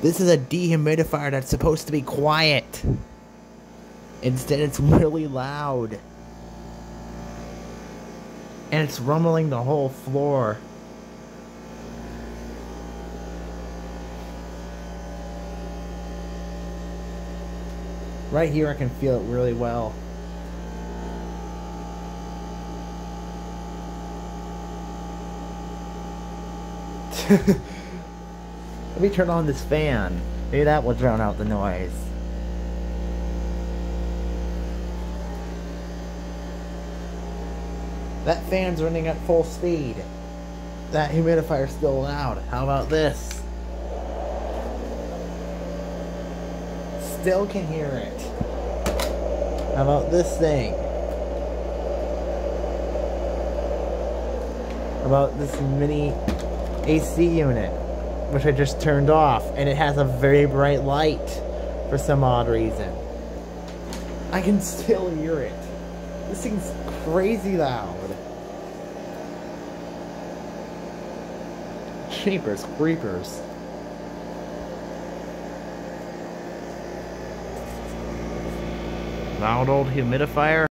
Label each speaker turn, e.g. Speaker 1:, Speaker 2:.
Speaker 1: This is a dehumidifier that's supposed to be quiet. Instead, it's really loud. And it's rumbling the whole floor. Right here, I can feel it really well. Let me turn on this fan. Maybe that will drown out the noise. That fan's running at full speed. That humidifier's still loud. How about this? Still can hear it. How about this thing? How about this mini AC unit, which I just turned off, and it has a very bright light for some odd reason. I can still hear it. This thing's crazy loud. Jeepers creepers. Loud old humidifier.